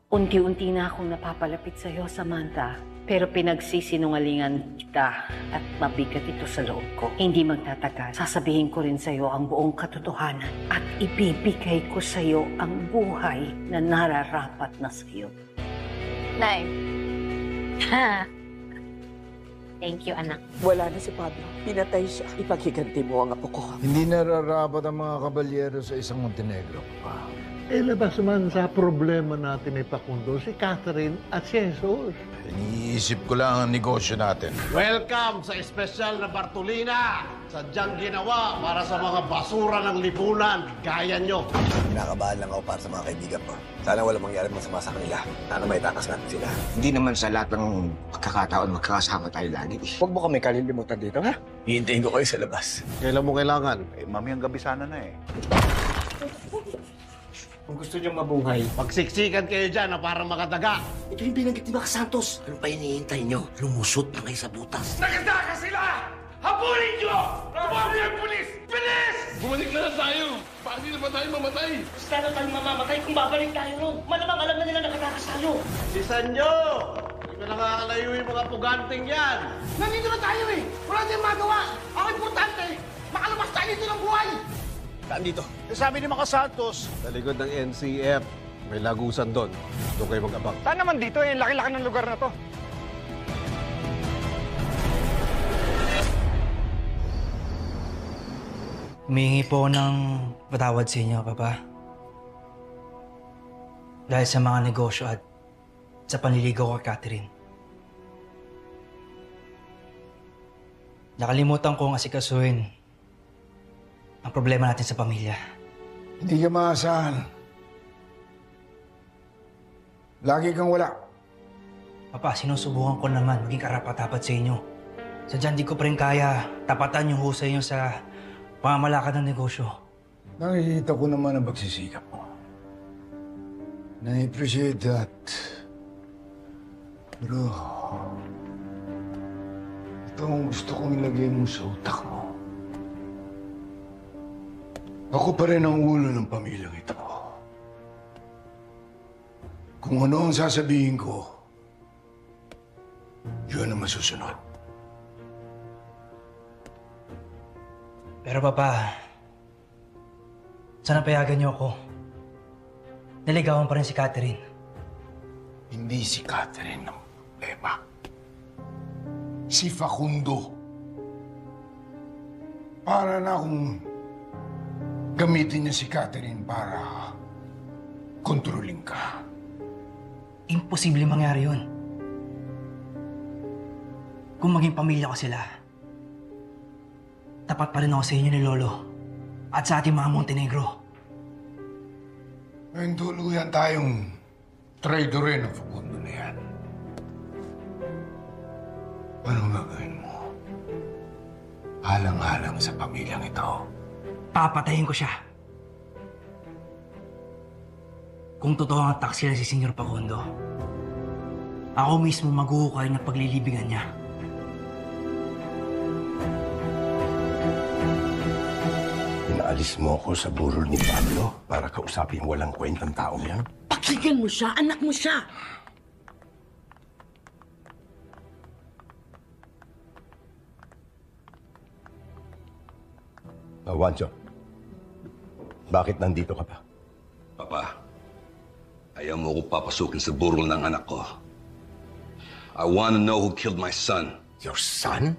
Unti-unti na akong napapalapit sa'yo, Samantha. Pero pinagsisinungalingan kita at mabigat ito sa loob ko. Hindi magtatagal. Sasabihin ko rin sa'yo ang buong katotohanan at ibibigay ko sa'yo ang buhay na nararapat na sa'yo. Nay. Thank you, anak. Wala na si Pablo. Pinatay siya. Ipaghiganti mo ang apo ko. Hindi nararapat ang mga kabalyero sa isang Montenegro pa. Labas man sa problema natin ni Facundo, si Catherine at si Jesus. Iniisip ko lang ang negosyo natin. Welcome sa espesyal na Bartolina! Sadyang ginawa para sa mga basura ng lipunan, gaya nyo. Kinakabahan lang ako para sa mga kaibigan ko. Sana walang mangyari masama sa kanila. Sana may takas natin sila. Hindi naman sa lahat ng pagkakataon magkakasama tayo lagi. Huwag mo kami kalilimutan dito, ha? Hihintayin ko kayo sa labas. Kailan mo kailangan? Mamayang gabi sana na eh. Kung gusto niyo mabuhay, Pagsiksikan kayo dyan na para makadaga. Ito yung binanggit ni Mac Santos. Ano pa hinihintay nyo? Lumusot na kayo sa butas. Nagdaka sila! Habulin nyo! Tumawag yung pulis! Bilis! Bumalik na tayo! Paano na ba tayo mamatay? Basta na tayo mamamatay kung babalik tayo ron. Malamang alam na nila nakatakas tayo. Sisan nyo! Hindi ko nakakalayo yung mga puganting yan. Nandito na tayo eh! Wala tayong magawa! Ang importante, makalabas tayo dito ng buhay! saan dito? Sabi ni Mac Santos, sa likod ng NCF, may lagusan doon. Doon kayo mag-abang. Saan naman dito eh? Laki-laki ng lugar na to. Humingi po ng patawad sa inyo, Papa. Dahil sa mga negosyo at sa panliligaw kay Catherine. Nakalimutan kong asikasuhin ang problema natin sa pamilya. Hindi ka maasahan. Lagi kang wala. Papa, sinusubukan ko naman maging karapat-dapat sa inyo. Sadyang di ko pa rin kaya tapatan yung husay nyo sa pamamalakad ng negosyo. Nakikita ko naman ang pagsisikap mo. Na-appreciate that. Pero ito ang gusto kong ilagay mo sa utak mo. Ako pa rin ang ulo ng pamilyang ito. Kung ano ang sasabihin ko, yun ang masusunod. Pero Papa, sana payagan niyo ako. Naligawan pa rin si Catherine. Hindi si Catherine ang problema. Si Facundo. Para na akong gamitin niya si Catherine para kontrolin ka. Imposible mangyari yun. Kung maging pamilya ko sila, tapat pa rin ako sa inyo ni Lolo at sa ating mga Montenegro. Ngayon tuluyan tayong traidorin ng Facundo na yan. Anong gagawin mo? Halang-halang sa pamilyang ito. Papatayin ko siya. Kung totoo ang attack sila si Senyor Facundo, ako mismo maghuhukay ng paglilibigan niya. Inaalis mo ako sa burol ni Pablo para kausapin walang kwentang taong yan? Pakinggan mo siya, anak mo siya. Juancho, bakit nandito ka pa? Papa, ayaw mo ko papasukin sa burol ng anak ko. I want to know who killed my son. Your son?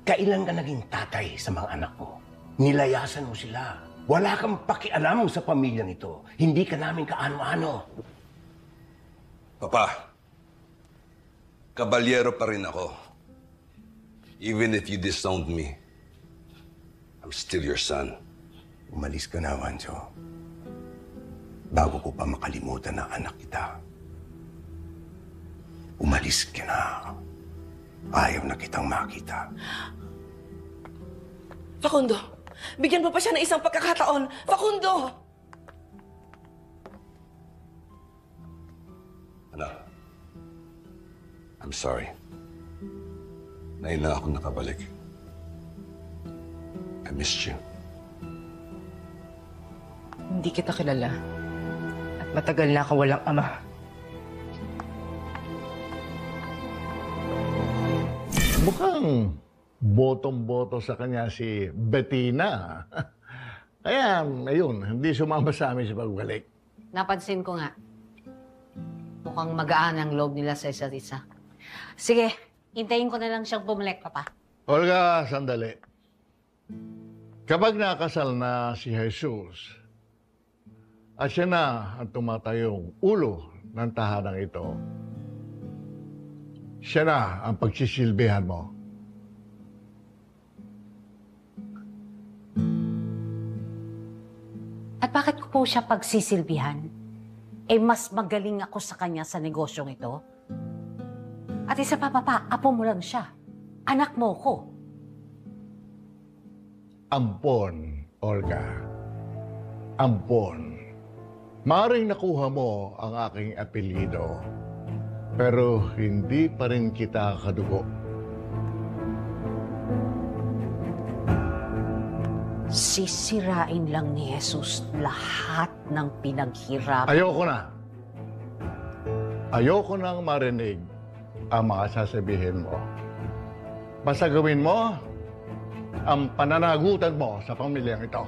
Kailan ka naging tatay sa mga anak ko? Nilayasan mo sila. Wala kang pakialam sa pamilyang ito. Hindi ka namin kaano-ano. Papa, kabalyero pa rin ako. Even if you disowned me, I'm still your son. Umalis ka na, Juancho. Bago ko pa makalimutan na anak kita. Umalis ka na. Ayaw na kitang makita. Facundo, bigyan mo pa siya ng isang pagkakataon. Facundo! Anak, I'm sorry. Ngayon na ako nakabalik. I missed you. Hindi kita kilala. At Matagal na ako walang ama. Mukhang botong-boto sa kanya si Bettina. Kaya, ayun, hindi sumama sa amin sa pagbalik. Napansin ko nga. Mukhang magaan ang loob nila sa isa't isa. Sige, hintayin ko na lang siyang bumalik, Papa. Olga, sandali. Kapag nakasal na si Jesus, at siya na ang tumatayong ulo ng tahanang ito, siya na ang pagsisilbihan mo. At bakit ko po siya pagsisilbihan? Eh, mas magaling ako sa kanya sa negosyong ito. At isa pa, Papa, apo mo lang siya. Anak mo ko. Ampon, Olga. Ampon. Maring nakuha mo ang aking apelyido, pero hindi pa rin kita kadugo. Sisirain lang ni Jesus lahat ng pinaghirapan. Ayoko na. Ayoko nang marinig ang mga sasabihin mo. Basta gawin mo ang pananagutan mo sa pamilyang ito.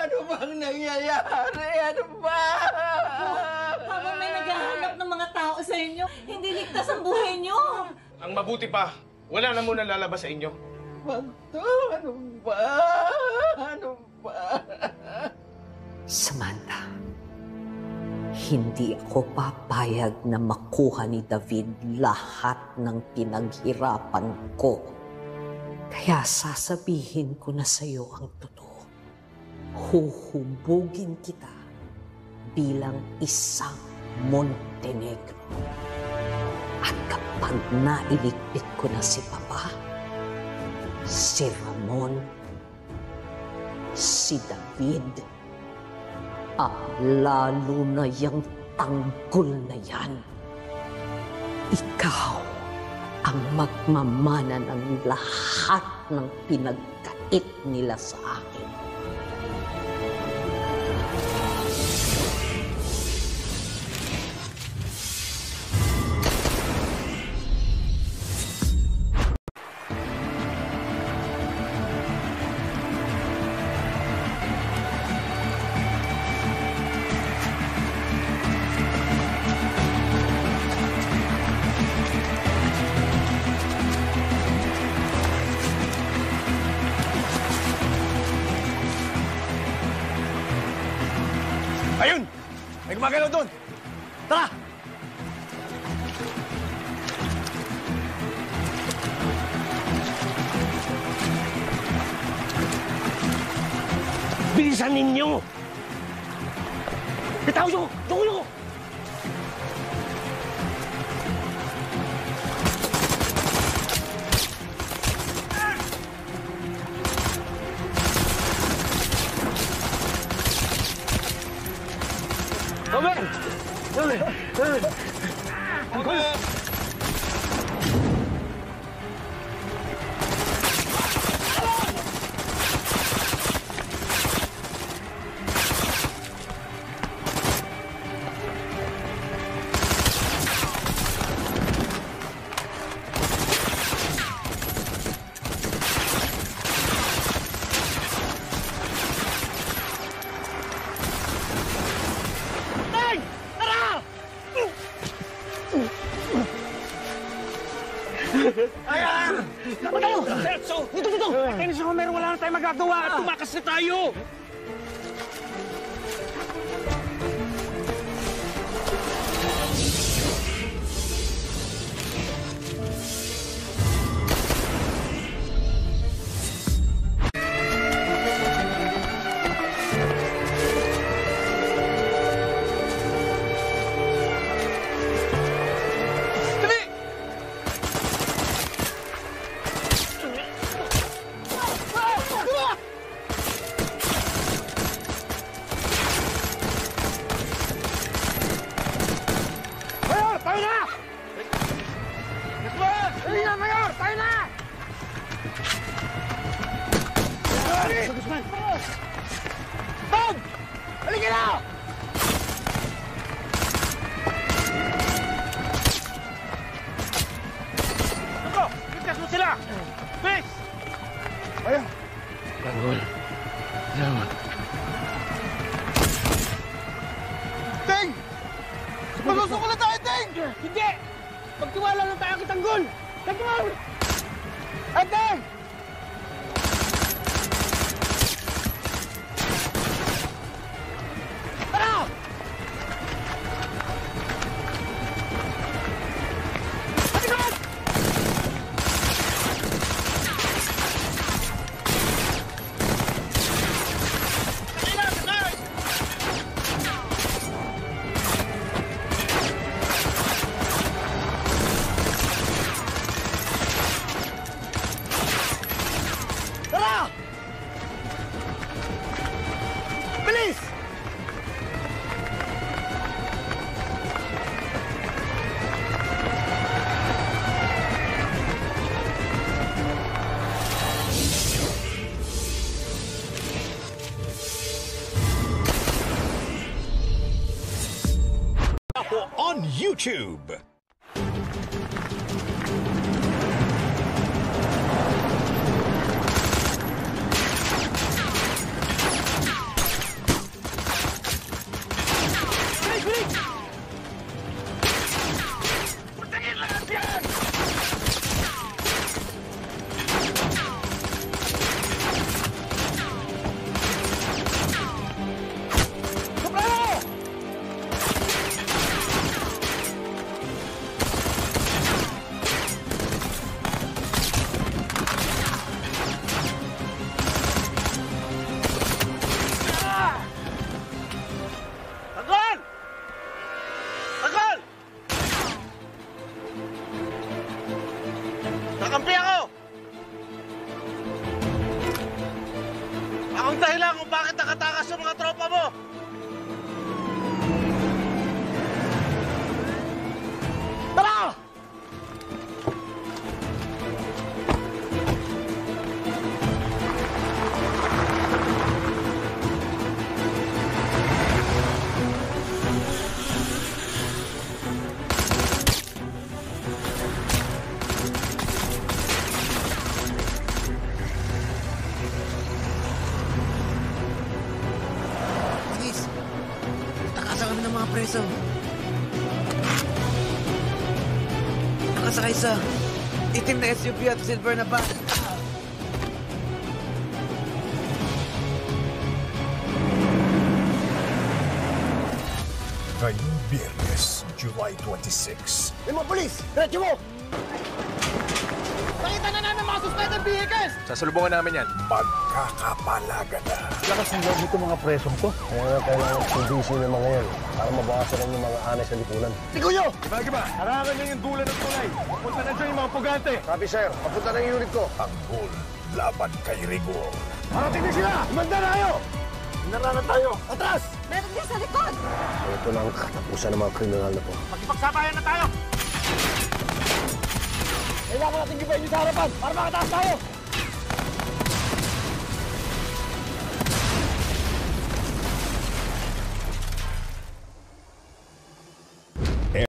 Ano bang nangyayari? Ano ba? Habang may naghahanap ng mga tao sa inyo, hindi ligtas ang buhay niyo. Ang mabuti pa, wala na muna lalabas sa inyo. Manto, ano ba? Ano ba? Samantha, hindi ako papayag na makuha ni David lahat ng pinaghirapan ko. Kaya sasabihin ko na sa'yo ang totoo. Huhubugin kita bilang isang Montenegro. At kapag nailigpit ko na si Papa, si Ramon, si David, at lalo na yung tanggol na yan, ikaw ang magmamana ng lahat ng pinagkait nila sa akin. Ayun! May gumagalaw doon! Tara! Bilisan ninyo! Bitaw nyo! Tuko nyo! Ayan! Naku tayo! Sergio! Dito! Kainis ako, meron wala na tayong magagawa at tumakas na tayo! Boss! Bob! Halika na! Ako! Ligtas mo sila! Please! Ayun! Tanggol. Salamat. Teng! Malusuko na tayo, Teng! Hindi! Magtiwala lang tayo kay Tanggol! Tanggol! Ay, Teng! Tara! Pagkakas! Tara! Bilis! On YouTube. Tanggol! Tanggol! Nakampi ako! Akong dahilan kung bakit nakatakas yung mga tropa mo! Tara! Anis, takasan kami ng mga preso. Nakasakay sa itim na SUV at silver na van. Ngayong Biyernes, July 26. Yung mga polis! Diretso mo! Nakita na namin mga suspended vehicles! Sasalubungan namin yan. Magkakapalaga na. Lakas ng loob nito mga presong to. Kaya kailangan sudisin ng mga yan para mabawasan lang yung mga anay sa lipunan. Tiguyo! Iba. Harangan niyo yung dulo ng tulay. Papunta na dyan yung mga pugante. Sabi sir, papunta na yung unit ko. Tanggol laban kay Rigor. Parating na sila! Manda na kayo! Naranan tayo! Atras! Meron din sa likod! Ito na ang katapusan ng mga kriminal na to. Magkipagsabayan na tayo! Kailangan natin gibayin yung sa harapan para makataas tayo!